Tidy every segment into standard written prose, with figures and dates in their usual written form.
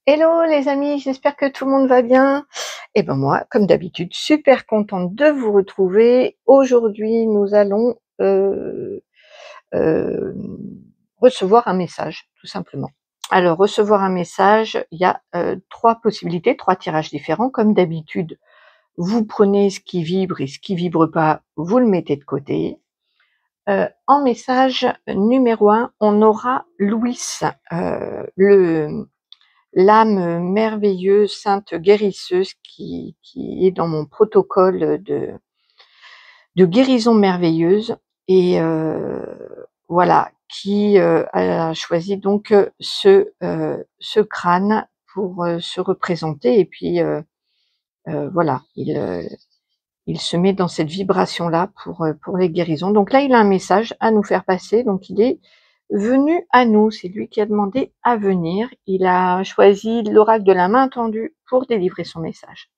Hello les amis, j'espère que tout le monde va bien. Et ben moi, comme d'habitude, super contente de vous retrouver. Aujourd'hui, nous allons euh, recevoir un message, tout simplement. Alors, recevoir un message, il y a trois possibilités, trois tirages différents. Comme d'habitude, vous prenez ce qui vibre et ce qui vibre pas, vous le mettez de côté. En message numéro 1, on aura Louis, l'âme merveilleuse, sainte guérisseuse qui est dans mon protocole de guérison merveilleuse et voilà, qui a choisi donc ce crâne pour se représenter et puis voilà, il se met dans cette vibration-là pour les guérisons. Donc là, il a un message à nous faire passer, donc il est venu à nous, c'est lui qui a demandé à venir. Il a choisi l'oracle de la main tendue pour délivrer son message.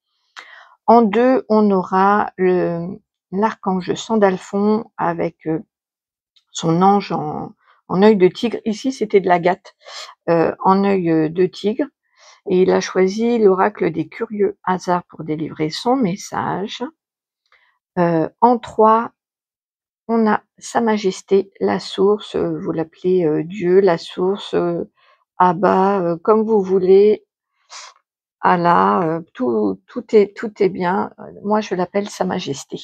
En deux, on aura l'archange Sandalphon avec son ange en œil de tigre. Ici, c'était de l'agate en œil de tigre. Et il a choisi l'oracle des curieux hasards pour délivrer son message. En trois, on a Sa Majesté, la source, vous l'appelez Dieu, la source, Abba, comme vous voulez, Allah, tout est bien. Moi, je l'appelle Sa Majesté.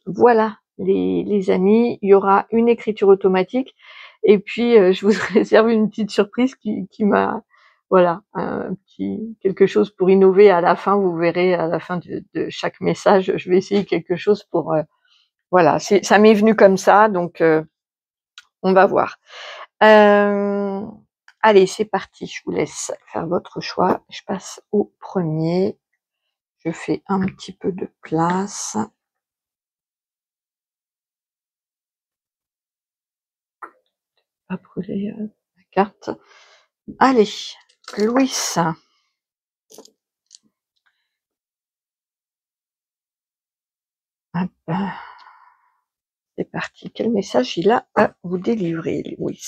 Voilà, les amis, il y aura une écriture automatique et puis je vous réserve une petite surprise qui m'a, voilà, un petit quelque chose pour innover à la fin. Vous verrez à la fin de chaque message, je vais essayer quelque chose pour voilà, ça m'est venu comme ça, donc on va voir. Allez, c'est parti, je vous laisse faire votre choix. Je passe au premier. Je fais un petit peu de place. Pas brûler la carte. Allez, Louis. Hop. C'est parti. Quel message il a à vous délivrer, Louis?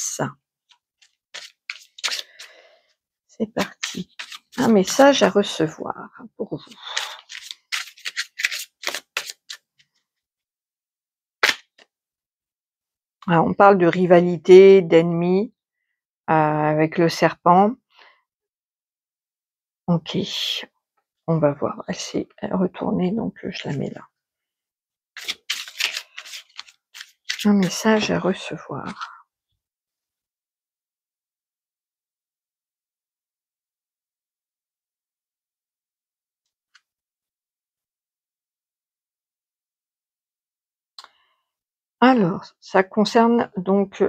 C'est parti. Un message à recevoir pour vous. Alors, on parle de rivalité, d'ennemis avec le serpent. Ok, on va voir. Elle s'est retournée, donc je la mets là. Un message à recevoir. Alors, ça concerne donc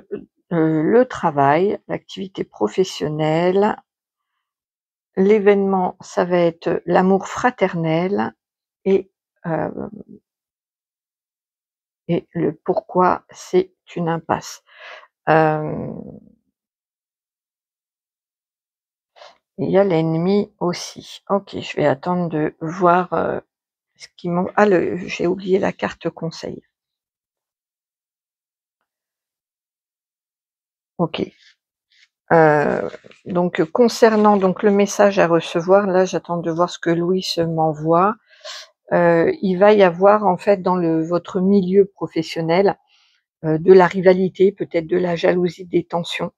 le travail, l'activité professionnelle. L'événement, ça va être l'amour fraternel et le pourquoi c'est une impasse. Il y a l'ennemi aussi. Ok, je vais attendre de voir ce qui m'ont. Ah, j'ai oublié la carte conseil. Ok. Donc concernant donc le message à recevoir, là j'attends de voir ce que Louis m'envoie. Il va y avoir en fait dans votre milieu professionnel de la rivalité, peut-être de la jalousie, des tensions.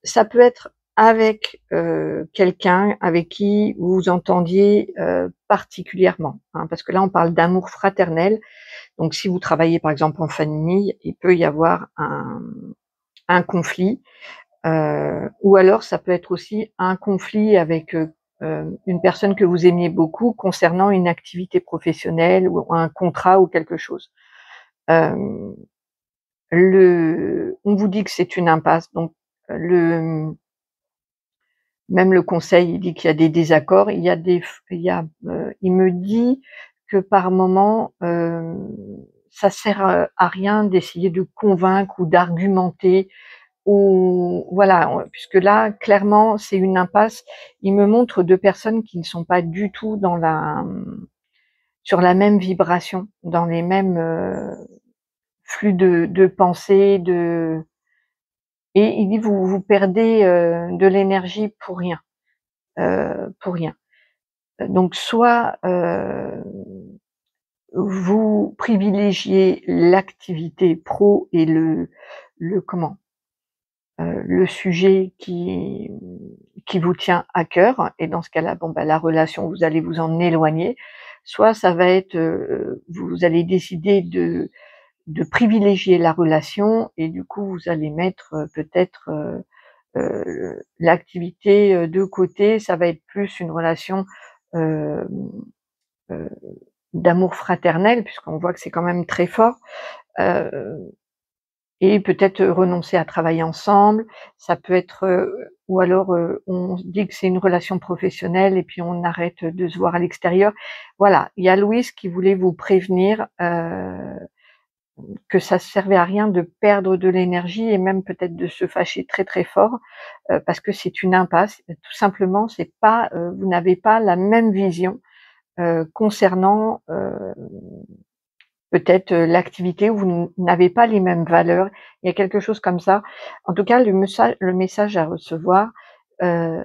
Ça peut être avec quelqu'un avec qui vous vous entendiez particulièrement, hein, parce que là on parle d'amour fraternel. Donc si vous travaillez par exemple en famille, il peut y avoir un conflit, ou alors ça peut être aussi un conflit avec une personne que vous aimiez beaucoup concernant une activité professionnelle ou un contrat ou quelque chose. On vous dit que c'est une impasse, donc même le conseil, il dit qu'il y a des désaccords, il me dit que par moment, ça sert à rien d'essayer de convaincre ou d'argumenter ou voilà, puisque là, clairement, c'est une impasse. Il me montre 2 personnes qui ne sont pas du tout sur la même vibration, dans les mêmes flux de pensée, et il dit vous perdez de l'énergie pour rien. pour rien. Donc soit vous privilégiez l'activité pro et le le sujet qui vous tient à cœur, et dans ce cas-là, bon la relation, vous allez vous en éloigner. Soit ça va être, vous allez décider de privilégier la relation, et du coup vous allez mettre peut-être l'activité de côté. Ça va être plus une relation euh, euh, d'amour fraternel, puisqu'on voit que c'est quand même très fort. Euh, et peut-être renoncer à travailler ensemble. Ça peut être, ou alors on se dit que c'est une relation professionnelle et puis on arrête de se voir à l'extérieur. Voilà, il y a Louise qui voulait vous prévenir que ça servait à rien de perdre de l'énergie, et même peut-être de se fâcher très très fort, parce que c'est une impasse. Tout simplement, c'est pas, vous n'avez pas la même vision concernant peut-être l'activité, où vous n'avez pas les mêmes valeurs. Il y a quelque chose comme ça. En tout cas, le message à recevoir, heu,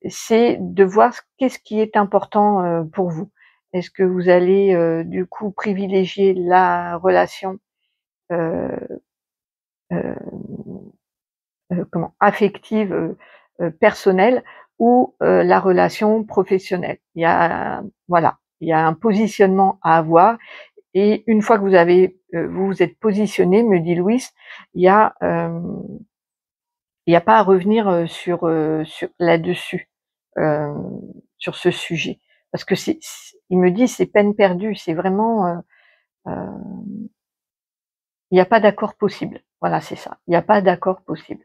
c'est de voir qu'est-ce qui est important pour vous. Est-ce que vous allez du coup privilégier la relation heu heu affective, personnelle, ou la relation professionnelle. Il y a, voilà, il y a un positionnement à avoir, et une fois que vous avez, vous vous êtes positionné, me dit Louise, il y a, il y a pas à revenir, sur là-dessus, hem, sur ce sujet. Parce que il me dit: «C'est peine perdue», c'est vraiment, heu, il n'y a pas d'accord possible. Voilà, c'est ça. Il n'y a pas d'accord possible.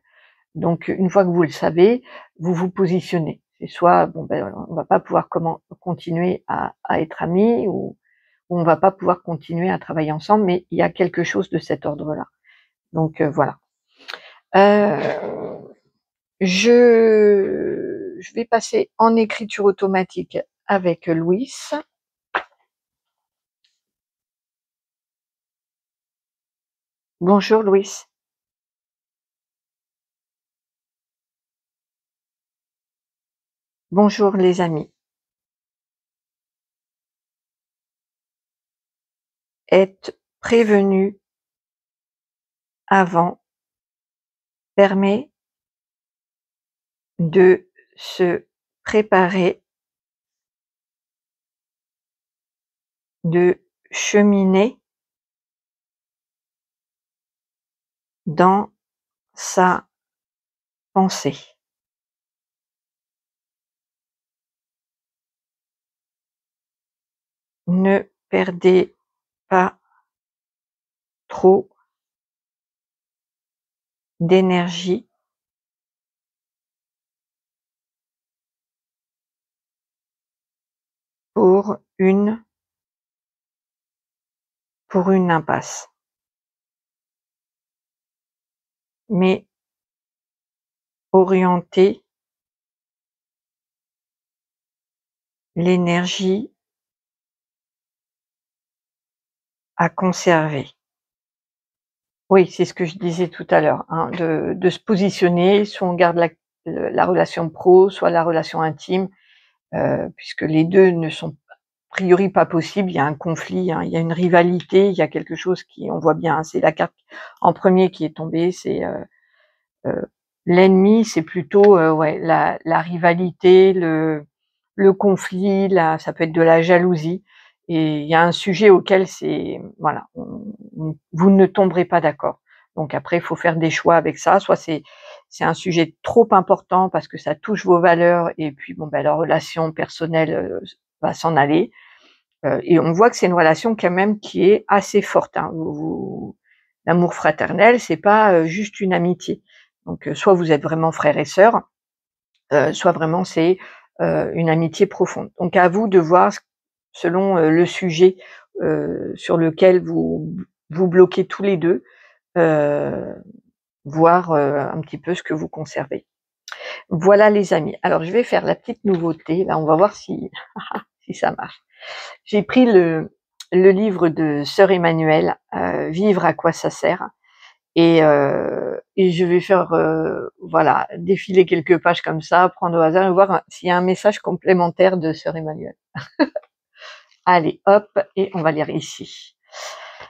Donc une fois que vous le savez, vous vous positionnez. C'est soit bon on va pas pouvoir continuer à être amis, ou on va pas pouvoir continuer à travailler ensemble, mais il y a quelque chose de cet ordre-là. Donc voilà. Heu, je vais passer en écriture automatique avec Louis. Bonjour Louis. Bonjour les amis. Être prévenu avant permet de se préparer, de cheminer dans sa pensée. Ne perdez pas trop d'énergie pour une impasse, mais orientez l'énergie à conserver. Oui, c'est ce que je disais tout à l'heure, hein, de se positionner, soit on garde la relation pro, soit la relation intime, puisque les 2 ne sont a priori pas possibles. Il y a un conflit, hein, il y a une rivalité, il y a quelque chose qui, on voit bien, hein, c'est la carte en premier qui est tombée, c'est l'ennemi, c'est plutôt ouais, la rivalité, le conflit, ça peut être de la jalousie, et il y a un sujet auquel c'est voilà, vous ne tomberez pas d'accord. Donc après, il faut faire des choix avec ça. Soit c'est un sujet trop important parce que ça touche vos valeurs, et puis bon la relation personnelle va s'en aller. Et on voit que c'est une relation quand même qui est assez forte, hein. L'amour fraternel, c'est pas juste une amitié. Donc soit vous êtes vraiment frères et sœurs, soit vraiment c'est une amitié profonde. Donc à vous de voir selon le sujet sur lequel vous bloquez tous les deux, heu, voir un petit peu ce que vous conservez. Voilà les amis. Alors je vais faire la petite nouveauté, là on va voir si si ça marche. J'ai pris le livre de sœur Emmanuelle, Vivre, à quoi ça sert? et je vais faire voilà, défiler quelques pages comme ça, prendre au hasard et voir s'il y a un message complémentaire de sœur Emmanuelle. Allez, hop, et on va lire ici.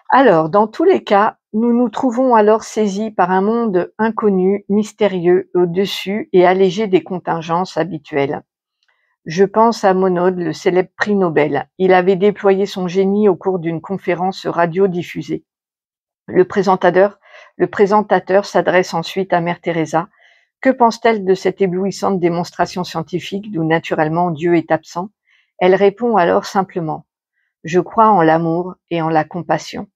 Alors, dans tous les cas, nous nous trouvons alors saisis par un monde inconnu, mystérieux, au-dessus et allégé des contingences habituelles. Je pense à Monod, le célèbre prix Nobel. Il avait déployé son génie au cours d'une conférence radiodiffusée. Le présentateur s'adresse ensuite à Mère Teresa. Que pense-t-elle de cette éblouissante démonstration scientifique d'où naturellement Dieu est absent? Elle répond alors simplement: je crois en l'amour et en la compassion.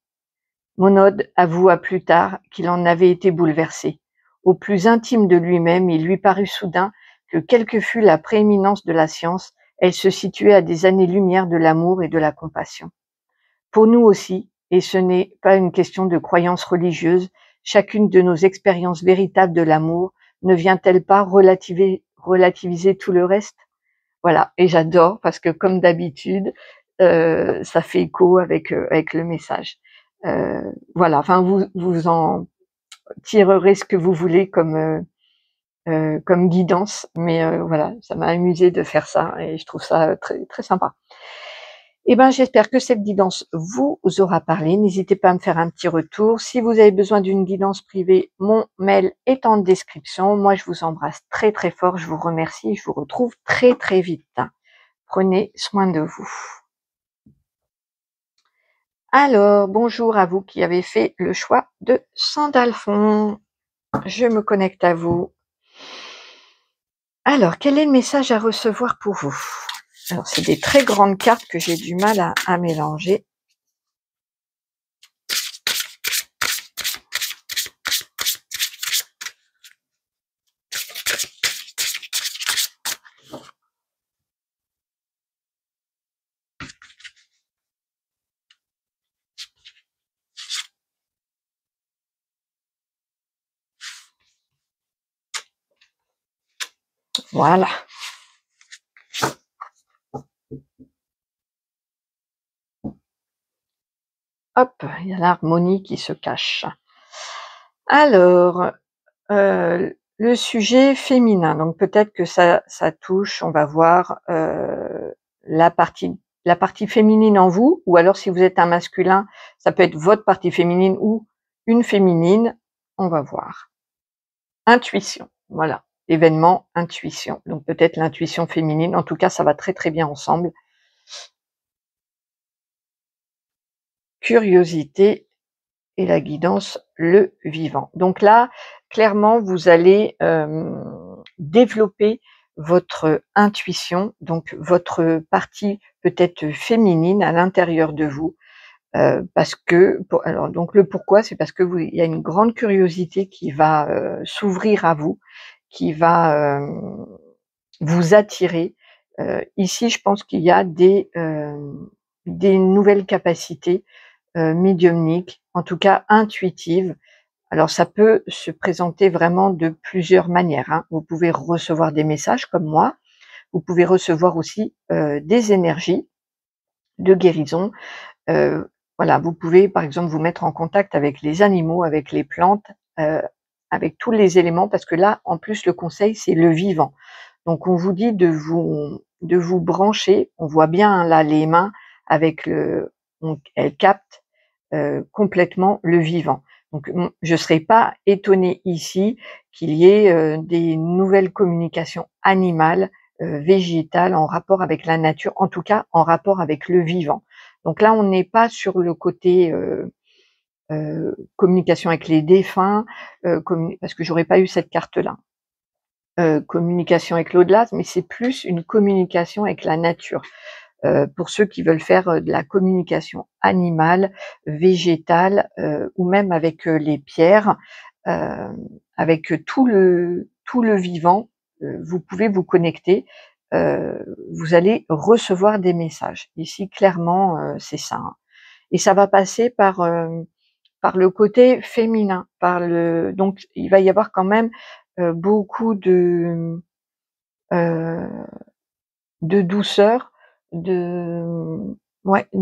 Monod avoua plus tard qu'il en avait été bouleversé. Au plus intime de lui-même, il lui parut soudain que quelle que fût la prééminence de la science, elle se situait à des années-lumière de l'amour et de la compassion. Pour nous aussi, et ce n'est pas une question de croyance religieuse, chacune de nos expériences véritables de l'amour ne vient-elle pas relativiser tout le reste? Voilà, et j'adore parce que comme d'habitude, ça fait écho avec le message. Voilà, enfin vous en tirerez ce que vous voulez comme guidance, mais voilà, ça m'a amusé de faire ça et je trouve ça très très sympa. Eh ben, j'espère que cette guidance vous aura parlé. N'hésitez pas à me faire un petit retour. Si vous avez besoin d'une guidance privée, mon mail est en description. Moi, je vous embrasse très très fort. Je vous remercie. Je vous retrouve très très vite. Prenez soin de vous. Alors, bonjour à vous qui avez fait le choix de Sandalphon. Je me connecte à vous. Alors, quel est le message à recevoir pour vous? Alors, c'est des très grandes cartes que j'ai du mal à mélanger. Voilà. Hop, il y a l'harmonie qui se cache. Alors, le sujet féminin, donc peut-être que ça touche, on va voir, la partie féminine en vous, ou alors si vous êtes un masculin, ça peut être votre partie féminine ou une féminine, on va voir. Intuition, voilà, événement, intuition, donc peut-être l'intuition féminine, en tout cas ça va très très bien ensemble. Curiosité et la guidance, le vivant. Donc là, clairement, vous allez développer votre intuition, donc votre partie peut-être féminine à l'intérieur de vous, parce que, alors donc le pourquoi, c'est parce que il y a une grande curiosité qui va s'ouvrir à vous, qui va vous attirer. Ici, je pense qu'il y a des nouvelles capacités médiumniques, en tout cas intuitives. Alors ça peut se présenter vraiment de plusieurs manières, hein. Vous pouvez recevoir des messages comme moi, vous pouvez recevoir aussi des énergies de guérison. Voilà, vous pouvez par exemple vous mettre en contact avec les animaux, avec les plantes, heu, avec tous les éléments, parce que là, en plus, le conseil, c'est le vivant. Donc on vous dit de vous brancher. On voit bien hein, là les mains avec elles captent complètement le vivant. Donc je ne serais pas étonnée ici qu'il y ait des nouvelles communications animales, végétales en rapport avec la nature, en tout cas en rapport avec le vivant. Donc là, on n'est pas sur le côté communication avec les défunts, parce que j'aurais pas eu cette carte-là. Communication avec l'au-delà, mais c'est plus une communication avec la nature. Pour ceux qui veulent faire de la communication animale, végétale, ou même avec les pierres, avec tout le vivant, vous pouvez vous connecter, vous allez recevoir des messages. Ici, clairement, c'est ça, hein. Et ça va passer par le côté féminin, donc il va y avoir quand même beaucoup heu, de douceur, de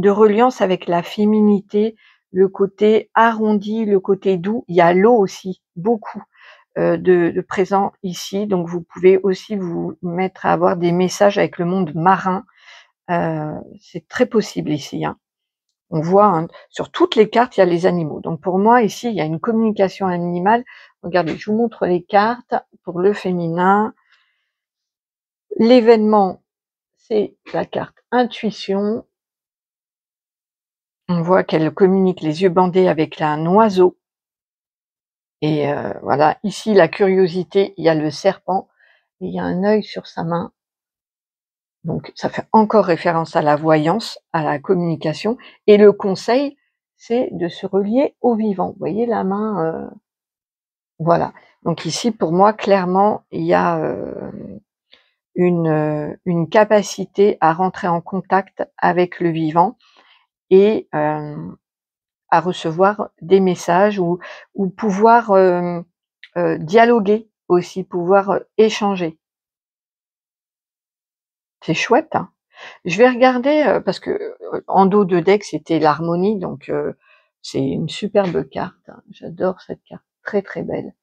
reliance avec la féminité, le côté arrondi, le côté doux. Il y a l'eau aussi, beaucoup de présent ici, donc vous pouvez aussi vous mettre à avoir des messages avec le monde marin. C'est très possible ici, hein. On voit, hein, sur toutes les cartes, il y a les animaux. Donc pour moi, ici, il y a une communication animale. Regardez, je vous montre les cartes pour le féminin. L'événement, c'est la carte intuition. On voit qu'elle communique les yeux bandés avec un oiseau. Et voilà, ici, la curiosité, il y a le serpent. Et il y a un œil sur sa main. Donc ça fait encore référence à la voyance, à la communication. Et le conseil, c'est de se relier au vivant. Vous voyez la main, voilà. Donc ici, pour moi, clairement, il y a une capacité à rentrer en contact avec le vivant et à recevoir des messages ou pouvoir dialoguer aussi, pouvoir échanger. C'est chouette, hein. Je vais regarder, parce que en dos de deck, c'était l'harmonie, donc c'est une superbe carte, hein. J'adore cette carte, très très belle.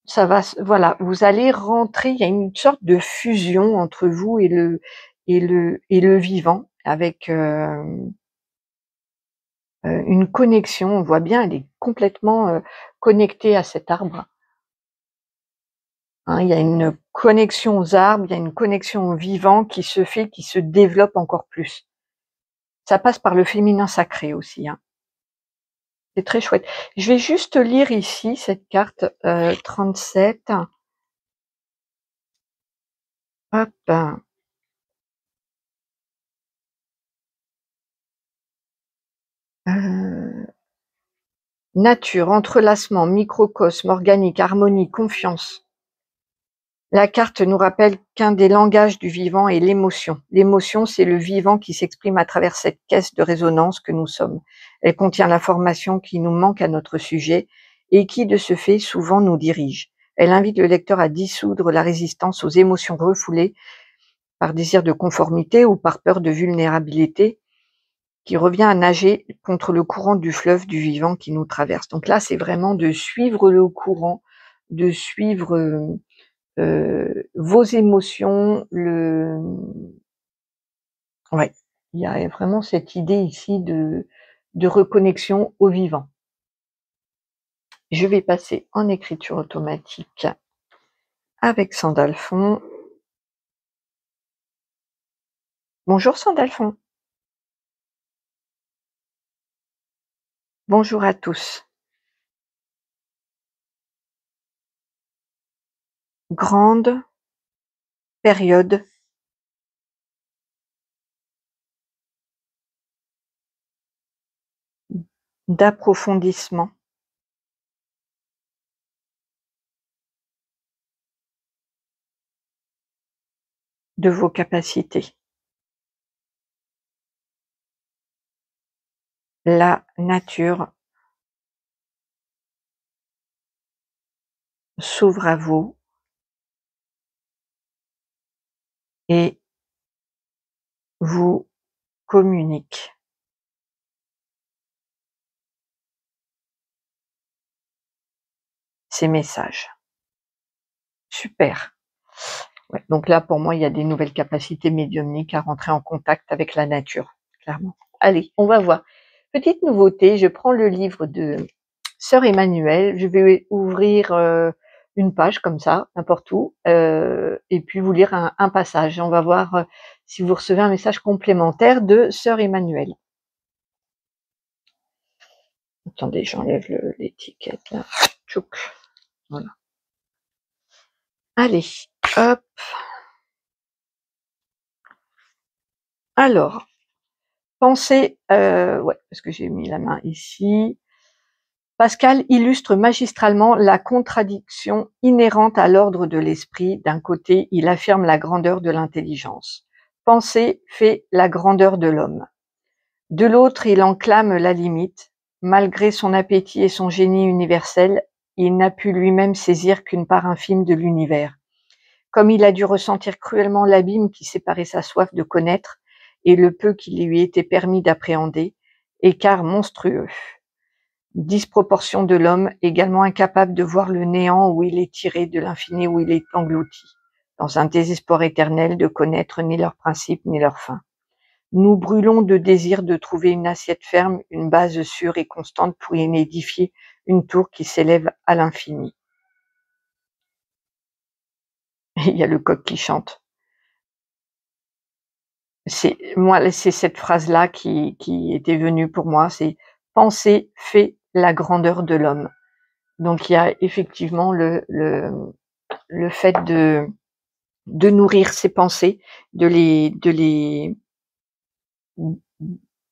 Ça va, voilà, vous allez rentrer, il y a une sorte de fusion entre vous et le vivant, avec une connexion. On voit bien, elle est complètement connectée à cet arbre. Hein, il y a une connexion aux arbres, il y a une connexion au vivant qui se fait, qui se développe encore plus. Ça passe par le féminin sacré aussi, hein. C'est très chouette. Je vais juste lire ici cette carte 37. Hop. Nature, entrelacement, microcosme, organique, harmonie, confiance. La carte nous rappelle qu'un des langages du vivant est l'émotion. L'émotion, c'est le vivant qui s'exprime à travers cette caisse de résonance que nous sommes. Elle contient l'information qui nous manque à notre sujet et qui, de ce fait, souvent nous dirige. Elle invite le lecteur à dissoudre la résistance aux émotions refoulées par désir de conformité ou par peur de vulnérabilité, qui revient à nager contre le courant du fleuve du vivant qui nous traverse. Donc là, c'est vraiment de suivre le courant, de suivre vos émotions, ouais, il y a vraiment cette idée ici de reconnexion au vivant. Je vais passer en écriture automatique avec Sandalphon. Bonjour Sandalphon. Bonjour à tous. Grande période d'approfondissement de vos capacités. La nature s'ouvre à vous et vous communique ces messages. Super. Ouais, donc là, pour moi, il y a des nouvelles capacités médiumniques à rentrer en contact avec la nature, clairement. Allez, on va voir. Petite nouveauté, je prends le livre de Sœur Emmanuelle, je vais ouvrir une page comme ça, n'importe où, et puis vous lire un passage. On va voir si vous recevez un message complémentaire de Sœur Emmanuelle. Attendez, j'enlève l'étiquette là. Tchouk. Voilà. Allez, hop. Alors, pensez, ouais, parce que j'ai mis la main ici. Pascal illustre magistralement la contradiction inhérente à l'ordre de l'esprit. D'un côté, il affirme la grandeur de l'intelligence. Penser fait la grandeur de l'homme. De l'autre, il en clame la limite. Malgré son appétit et son génie universel, il n'a pu lui-même saisir qu'une part infime de l'univers. Comme il a dû ressentir cruellement l'abîme qui séparait sa soif de connaître et le peu qui lui était permis d'appréhender, écart monstrueux. Disproportion de l'homme, également incapable de voir le néant où il est tiré, de l'infini où il est englouti, dans un désespoir éternel de connaître ni leurs principes ni leurs fins. Nous brûlons de désir de trouver une assiette ferme, une base sûre et constante pour y édifier une tour qui s'élève à l'infini. Il y a le coq qui chante. C'est cette phrase-là qui était venue pour moi, c'est « penser fait la grandeur de l'homme ». Donc il y a effectivement le fait de nourrir ses pensées, de les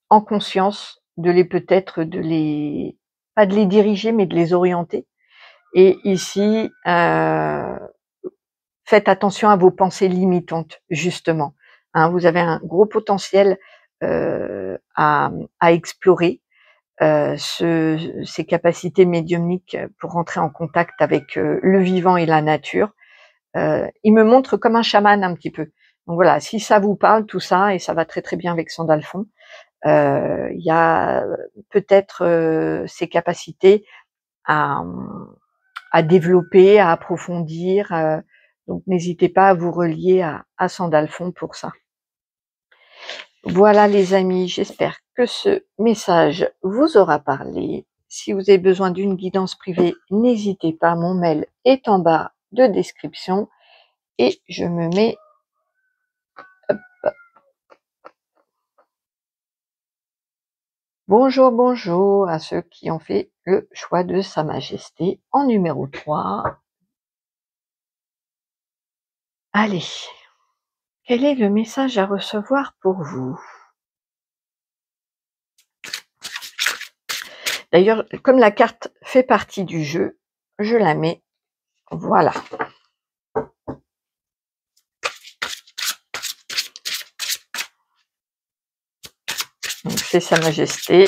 en conscience, de les peut-être de les pas de les diriger, mais de les orienter. Et ici, faites attention à vos pensées limitantes, justement. Hein, vous avez un gros potentiel à explorer, ces capacités médiumniques pour rentrer en contact avec le vivant et la nature. Il me montre comme un chaman un petit peu. Donc voilà, si ça vous parle tout ça, et ça va très très bien avec Sandalphon, il y a peut-être ces capacités à, à développer, à approfondir. Donc n'hésitez pas à vous relier à Sandalphon pour ça. Voilà les amis, j'espère que ce message vous aura parlé. Si vous avez besoin d'une guidance privée, n'hésitez pas, mon mail est en bas de description. Et je me mets, hop. Bonjour, bonjour à ceux qui ont fait le choix de Sa Majesté en numéro 3. Allez, quel est le message à recevoir pour vous? D'ailleurs, comme la carte fait partie du jeu, je la mets, voilà. Donc c'est Sa Majesté.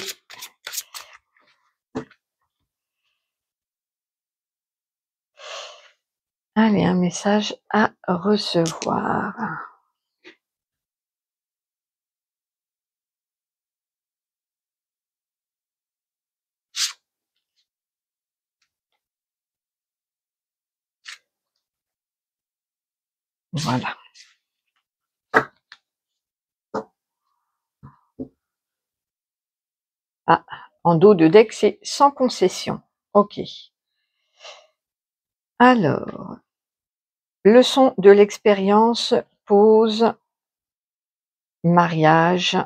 Allez, un message à recevoir. Voilà. Ah, en dos de deck, c'est sans concession. Ok. Alors, leçon de l'expérience, pause, mariage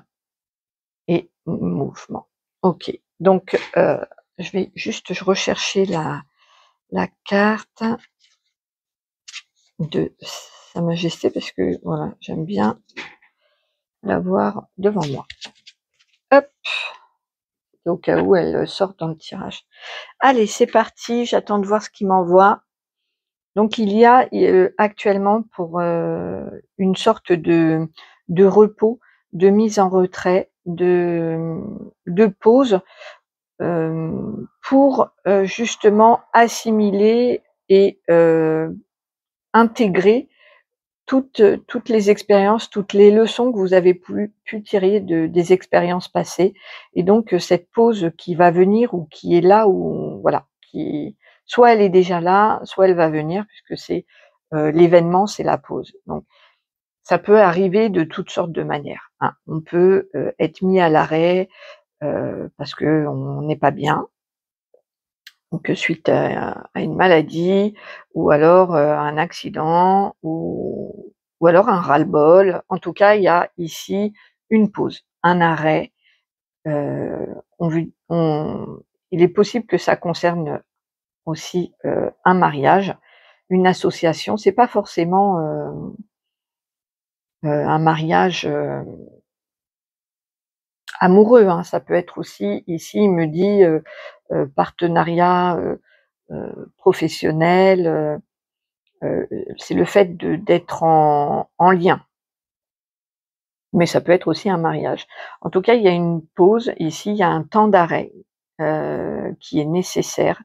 et mouvement. Ok. Donc, je vais juste rechercher la carte de Sa Majesté parce que voilà, j'aime bien l'avoir devant moi. Hop, au cas où elle sort dans le tirage. Allez, c'est parti, j'attends de voir ce qu'il m'envoie. Donc il y a actuellement pour une sorte de repos, de mise en retrait, de pause, pour justement assimiler et intégrer toutes les expériences, toutes les leçons que vous avez pu tirer des expériences passées. Et donc cette pause qui va venir ou qui est là, ou voilà, qui soit elle est déjà là, soit elle va venir, puisque c'est l'événement, c'est la pause. Donc ça peut arriver de toutes sortes de manières, hein. On peut être mis à l'arrêt parce que on n'est pas bien, donc suite à une maladie, ou alors un accident, ou alors un ras-le-bol. En tout cas, il y a ici une pause, un arrêt. Il est possible que ça concerne aussi un mariage, une association. C'est pas forcément un mariage amoureux, hein. Ça peut être aussi, ici il me dit partenariat professionnel, c'est le fait d'être en lien. Mais ça peut être aussi un mariage. En tout cas, il y a une pause ici, il y a un temps d'arrêt qui est nécessaire,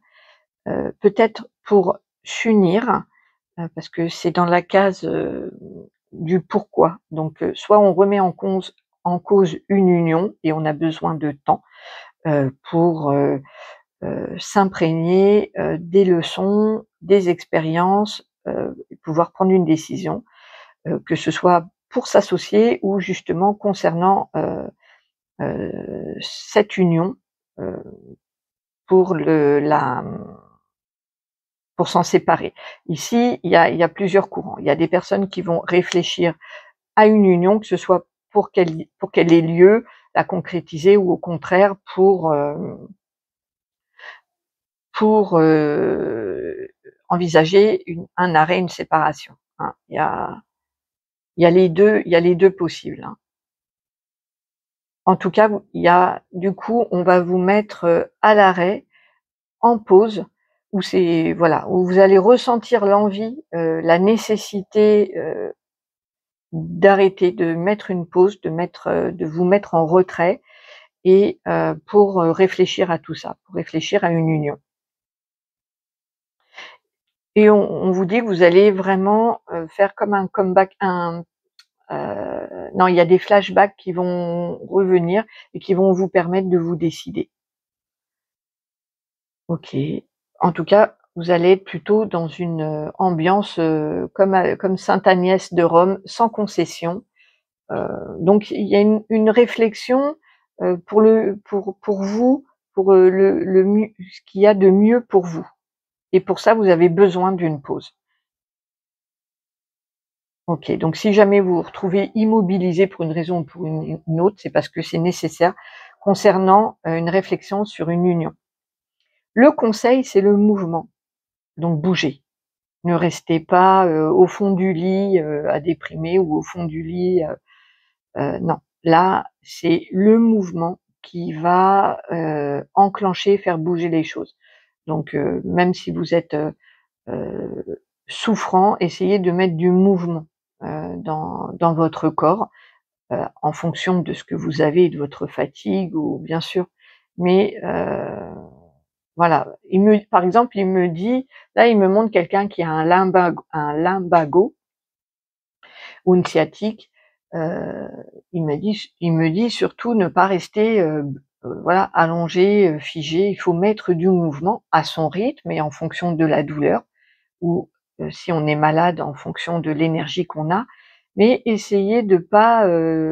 peut-être pour s'unir, parce que c'est dans la case du pourquoi. Donc soit on remet en cause une union et on a besoin de temps pour s'imprégner des leçons, des expériences, et pouvoir prendre une décision, que ce soit pour s'associer ou justement concernant cette union, heu, pour pour s'en séparer. Ici, il y a plusieurs courants. Il y a des personnes qui vont réfléchir à une union, que ce soit pour qu'elle ait lieu, la concrétiser ou au contraire pour envisager un arrêt, une séparation, hein. Il y a les 2 possibles, hein. En tout cas, il y a du coup, on va vous mettre, à l'arrêt, en pause, où c'est voilà, où vous allez ressentir l'envie, la nécessité, d'arrêter, de mettre une pause, de vous mettre en retrait et pour, réfléchir à tout ça, pour réfléchir à une union. Et on vous dit que vous allez vraiment, faire comme un comeback, non, il y a des flashbacks qui vont revenir et qui vont vous permettre de vous décider. OK. En tout cas, vous allez être plutôt dans une, ambiance, comme sainte Agnès de Rome, sans concession. Donc il y a une réflexion, pour vous, pour, le mieux ce qu'il y a de mieux pour vous et pour ça, vous avez besoin d'une pause. OK, donc si jamais vous vous retrouvez immobilisé pour une raison ou pour une autre, c'est parce que c'est nécessaire concernant, une réflexion sur une union. Le conseil, c'est le mouvement, donc bougez. Ne restez pas, au fond du lit, à déprimer ou au fond du lit, non. Là, c'est le mouvement qui va, enclencher, faire bouger les choses. Donc même si vous êtes, souffrant, essayez de mettre du mouvement, dans votre corps, en fonction de ce que vous avez et de votre fatigue ou bien sûr, mais voilà. Par exemple, il me dit là, il me montre quelqu'un qui a un lumbago ou une sciatique, heu, il me dit surtout ne pas rester, voilà, allongé, figé. Il faut mettre du mouvement à son rythme et en fonction de la douleur ou, si on est malade en fonction de l'énergie qu'on a, mais essayer de pas,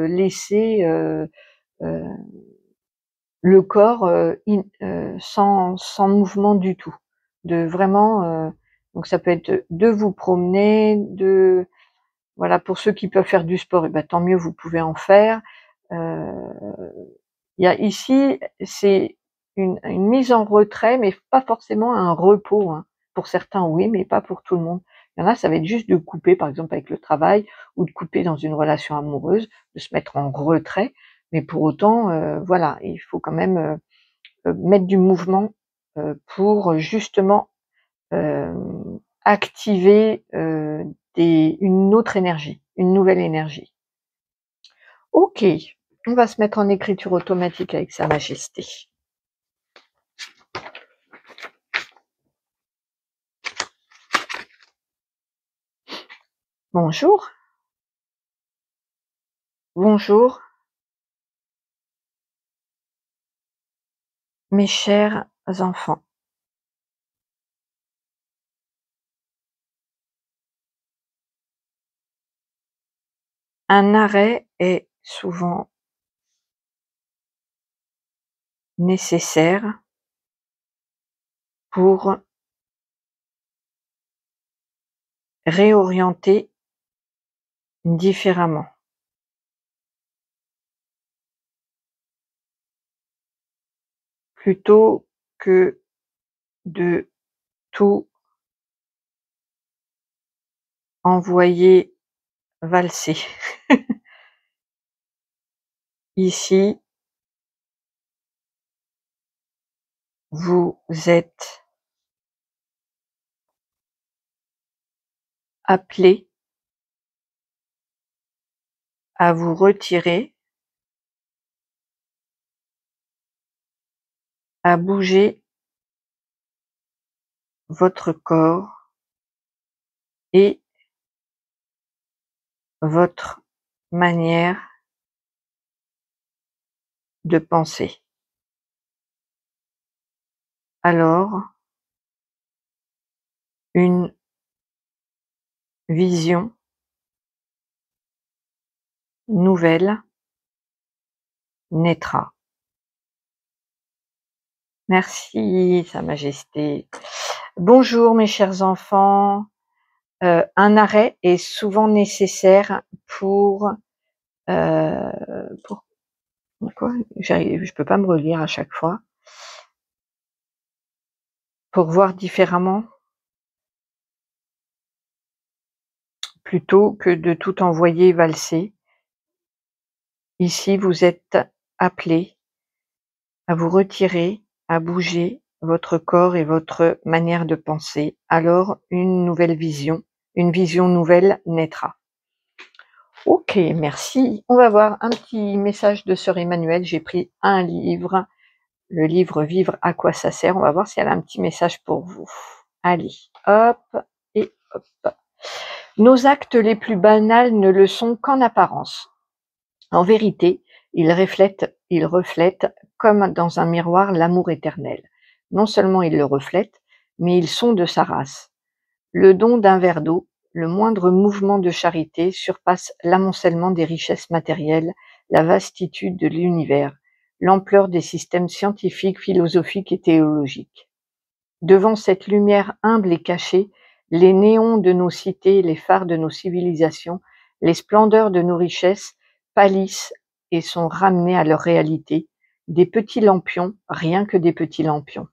laisser, heu, le corps, sans mouvement du tout. De vraiment, donc ça peut être de vous promener, de voilà, pour ceux qui peuvent faire du sport et bah, tant mieux, vous pouvez en faire. Heu, il y a ici, c'est une mise en retrait, mais pas forcément un repos, hein. Pour certains, oui, mais pas pour tout le monde. Il y en a, ça va être juste de couper, par exemple avec le travail ou de couper dans une relation amoureuse, de se mettre en retrait, mais pour autant, voilà, il faut quand même, mettre du mouvement, pour justement, activer, une autre énergie, une nouvelle énergie. OK, on va se mettre en écriture automatique avec Sa Majesté. Bonjour, bonjour, mes chers enfants. Un arrêt est souvent nécessaire pour réorienter différemment. Plutôt que de tout envoyer valser. Ici, vous êtes appelés à vous retirer, à bouger votre corps et votre manière de pensée. Alors, une vision nouvelle naîtra. Merci, Sa Majesté. Bonjour mes chers enfants. Un arrêt est souvent nécessaire pour quoi? Je peux pas me relire à chaque fois. Pour voir différemment, plutôt que de tout envoyer valser. Ici, vous êtes appelés à vous retirer, à bouger votre corps et votre manière de penser. Alors, une vision nouvelle naîtra. Ok, merci. On va voir un petit message de Sœur Emmanuelle. J'ai pris un livre, le livre Vivre, à quoi ça sert. On va voir si elle a un petit message pour vous. Allez, hop et hop. Nos actes les plus banals ne le sont qu'en apparence. En vérité, ils reflètent comme dans un miroir l'amour éternel. Non seulement ils le reflètent, mais ils sont de sa race. Le don d'un verre d'eau, le moindre mouvement de charité surpasse l'amoncellement des richesses matérielles, la vastitude de l'univers, l'ampleur des systèmes scientifiques, philosophiques et théologiques. Devant cette lumière humble et cachée, les néons de nos cités, les phares de nos civilisations, les splendeurs de nos richesses pâlissent et sont ramenés à leur réalité, des petits lampions, rien que des petits lampions.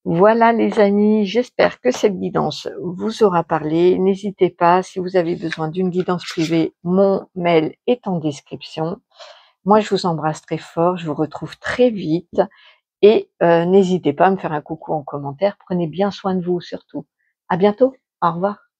Voilà les amis, j'espère que cette guidance vous aura parlé. N'hésitez pas, si vous avez besoin d'une guidance privée, mon mail est en description. Moi, je vous embrasse très fort, je vous retrouve très vite et n'hésitez pas à me faire un coucou en commentaire. Prenez bien soin de vous surtout. À bientôt, au revoir.